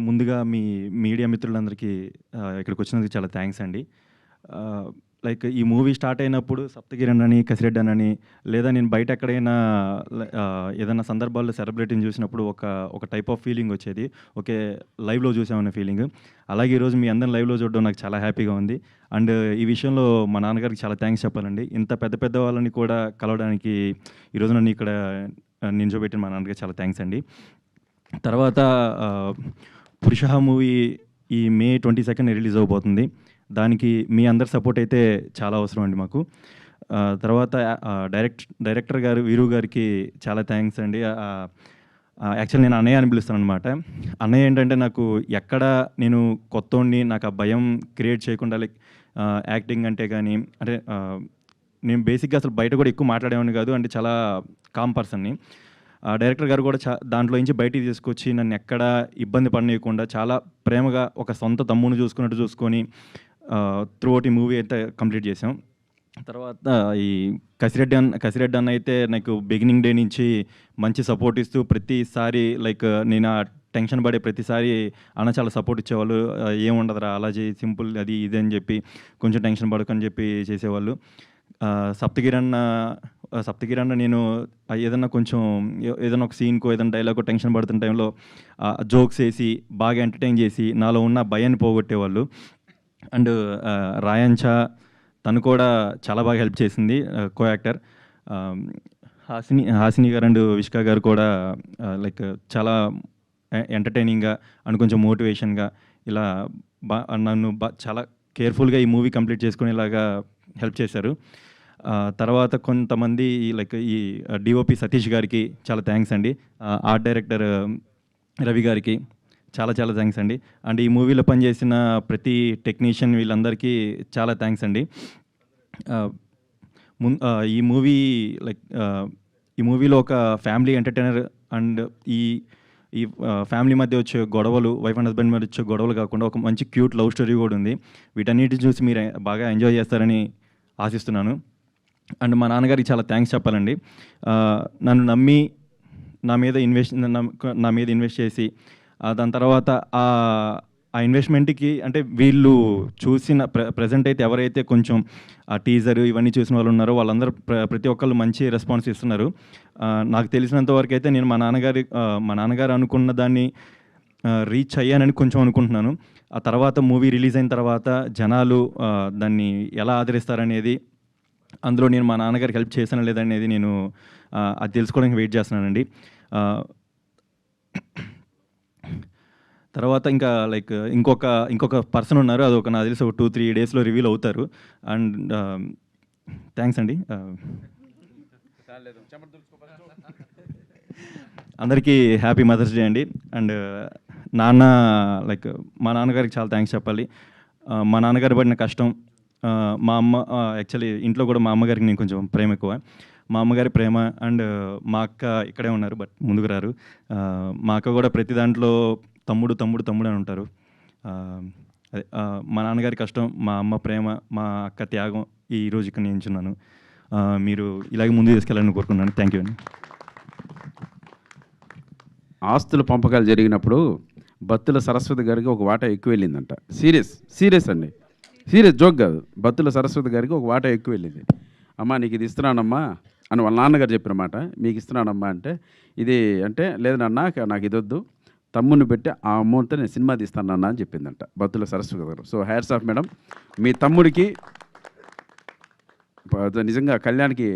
ముందుగా మీ మీడియా మిత్రులందరికీ ఇక్కడికొచ్చినందుకు చాలా థ్యాంక్స్ అండి. లైక్ ఈ మూవీ స్టార్ట్ అయినప్పుడు 'సప్తగిరి' అన్నని, 'కసిరెడ్డి' అన్నని లేదా నేను బయట ఎక్కడైనా ఏదైనా సందర్భాల్లో సెలబ్రిటీని చూసినప్పుడు ఒక టైప్ ఆఫ్ ఫీలింగ్ వచ్చేది. ఓకే, లైవ్‌లో చూసామన్న ఫీలింగ్. అలాగే ఈరోజు మీ అందరిని లైవ్‌లో చూడడం నాకు చాలా హ్యాపీగా ఉంది. అండ్ ఈ విషయంలో మా నాన్నగారికి చాలా థ్యాంక్స్ చెప్పాలండి. ఇంత పెద్ద పెద్ద వాళ్ళని కూడా కలవడానికి ఈరోజు నన్ను ఇక్కడ నించోబెట్టిన మా నాన్నగారికి చాలా థ్యాంక్స్ అండి. తర్వాత 'పురుష' మూవీ ఈ మే 22 రిలీజ్ అవ్వబోతుంది. దానికి మీ అందరి సపోర్ట్ అయితే చాలా అవసరం అండి మాకు. తర్వాత డైరెక్టర్ గారు వీరు గారికి చాలా థ్యాంక్స్ అండి. యాక్చువల్లీ నేను అన్నయ్య అని పిలుస్తాననమాట. అన్నయ్య ఏంటంటే నాకు ఎక్కడ నేను కొత్తోడిని నాకు ఆ భయం క్రియేట్ చేయకుండా లైక్ యాక్టింగ్ అంటే కానీ అంటే నేను బేసిక్గా అసలు బయట కూడా ఎక్కువ మాట్లాడేవాడిని కాదు. అంటే చాలా కామ్ పర్సన్ని. డైరెక్టర్ గారు కూడా దాంట్లో నుంచి బయటికి తీసుకొచ్చి నన్ను ఎక్కడా ఇబ్బంది పడనీయకుండా చాలా ప్రేమగా ఒక సొంత తమ్ముని చూసుకున్నట్టు చూసుకొని త్రూ అవుట్ ఈ మూవీ అయితే కంప్లీట్ చేసాం. తర్వాత ఈ కసిరెడ్డి అన్న అయితే నాకు బిగినింగ్ డే నుంచి మంచి సపోర్ట్ ఇస్తూ ప్రతిసారి లైక్ నేను ఆ టెన్షన్ పడే ప్రతిసారి అన్న చాలా సపోర్ట్ ఇచ్చేవాళ్ళు. ఏముండదురా అలా చేయి సింపుల్ అది ఇది అని చెప్పి కొంచెం టెన్షన్ పడకని చెప్పి చేసేవాళ్ళు. సప్తగిరి అన్న నేను ఏదన్నా కొంచెం ఏదైనా ఒక సీన్కో ఏదైనా డైలాగో టెన్షన్ పడుతున్న టైంలో జోక్స్ వేసి బాగా ఎంటర్టైన్ చేసి నాలో ఉన్న భయాన్ని పోగొట్టేవాళ్ళు. అండ్ రాయంచా తను కూడా చాలా బాగా హెల్ప్ చేసింది, కో యాక్టర్. హాసిని గారు అండ్ విష్కా గారు కూడా లైక్ చాలా ఎంటర్టైనింగ్గా అండ్ కొంచెం మోటివేషన్గా ఇలా నన్ను చాలా కేర్ఫుల్గా ఈ మూవీ కంప్లీట్ చేసుకునేలాగా హెల్ప్ చేశారు. తర్వాత కొంతమంది లైక్ ఈ డిఓపి సతీష్ గారికి చాలా థ్యాంక్స్ అండి. ఆర్ట్ డైరెక్టర్ రవి గారికి చాలా చాలా థ్యాంక్స్ అండి. అండ్ ఈ మూవీలో పనిచేసిన ప్రతి టెక్నీషియన్ వీళ్ళందరికీ చాలా థ్యాంక్స్ అండి. ఈ మూవీలో ఒక ఫ్యామిలీ ఎంటర్టైనర్ అండ్ ఈ ఫ్యామిలీ మధ్య వచ్చే గొడవలు, వైఫ్ అండ్ హస్బెండ్ మధ్య వచ్చే గొడవలు కాకుండా ఒక మంచి క్యూట్ లవ్ స్టోరీ కూడా ఉంది. వీటన్నిటిని చూసి మీరు బాగా ఎంజాయ్ చేస్తారని ఆశిస్తున్నాను. అండ్ మా నాన్నగారికి చాలా థ్యాంక్స్ చెప్పాలండి. నన్ను నమ్మి నా మీద ఇన్వెస్ట్ చేసి దాని తర్వాత ఆ ఇన్వెస్ట్మెంట్కి అంటే వీళ్ళు చూసిన ప్రజెంట్ అయితే ఎవరైతే కొంచెం ఆ టీజర్ ఇవన్నీ చూసిన వాళ్ళు ఉన్నారో వాళ్ళందరూ ప్రతి ఒక్కళ్ళు మంచి రెస్పాన్స్ ఇస్తున్నారు. నాకు తెలిసినంత వరకు అయితే నేను మా నాన్నగారు అనుకున్న దాన్ని రీచ్ అయ్యానని కొంచెం అనుకుంటున్నాను. ఆ తర్వాత మూవీ రిలీజ్ అయిన తర్వాత జనాలు దాన్ని ఎలా ఆదరిస్తారనేది, అందులో నేను మా నాన్నగారికి హెల్ప్ చేశానా లేదనేది నేను అది తెలుసుకోవడానికి వెయిట్ చేస్తున్నానండి. తర్వాత ఇంకా లైక్ ఇంకొక పర్సన్ ఉన్నారు. అది నాకు తెలిసి ఒక 2-3 డేస్లో రివీల్ అవుతారు. అండ్ థ్యాంక్స్ అండి. అందరికీ హ్యాపీ మదర్స్ డే అండి. అండ్ మా నాన్నగారికి చాలా థ్యాంక్స్ చెప్పాలి. మా నాన్నగారు పడిన కష్టం, మా అమ్మ యాక్చువల్లీ ఇంట్లో కూడా మా అమ్మగారికి నేను కొంచెం ప్రేమ ఎక్కువ. మా అమ్మగారి ప్రేమ అండ్ మా అక్క ఇక్కడే ఉన్నారు బట్ ముందుకు రారు. మా అక్క కూడా ప్రతి దాంట్లో తమ్ముడు అని ఉంటారు. అదే మా నాన్నగారి కష్టం, మా అమ్మ ప్రేమ, మా అక్క త్యాగం ఈరోజు ఇక్కడ నించున్నాను. మీరు ఇలాగే ముందుకు తీసుకెళ్ళాలని కోరుకున్నాను. థ్యాంక్ యూ అండి. ఆస్తుల పంపకాలు జరిగినప్పుడు బత్తుల సరస్వతి గారికి ఒక వాటా ఎక్కువ వెళ్ళిందంట. సీరియస్ అండి, సీరియస్ జోక్ కాదు. బత్తుల సరస్వతి గారికి ఒక వాటా ఎక్కువ వెళ్ళింది. అమ్మా నీకు ఇది ఇస్తున్నానమ్మా అని వాళ్ళ నాన్నగారు చెప్పిన మాట. మీకు ఇస్తున్నానమ్మా అంటే ఇది అంటే లేదు నాన్న నాకు ఇది వద్దు, తమ్ముని పెట్టి ఆ అమౌంట్తో నేను సినిమా తీస్తానన్నా అని చెప్పిందంట బత్తుల సరస్వతి గారు. So hats off madam. మీ తమ్ముడికి నిజంగా కళ్యాణ్కి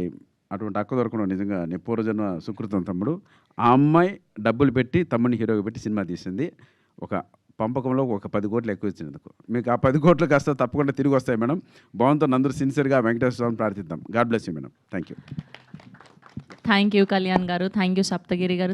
అటువంటి అక్క దొరకడం నిజంగా నీ పూర్వజన్మ సుకృతం తమ్ముడు. ఆ అమ్మాయి డబ్బులు పెట్టి తమ్ముడిని హీరోగా పెట్టి సినిమా తీసింది. ఒక పంపకంలో ఒక 10 కోట్లు ఎక్కువ ఇచ్చినందుకు మీకు ఆ 10 కోట్లు కాస్త తప్పకుండా తిరిగి వస్తాయి మేడం. బాగుంటుంది. అందరూ సిన్సియర్గా వెంకటేశ్వర స్వామిని ప్రార్థిద్దాం. God bless you madam. Thank you Kalyan గారు. థ్యాంక్ యూ సప్తగిరి గారు.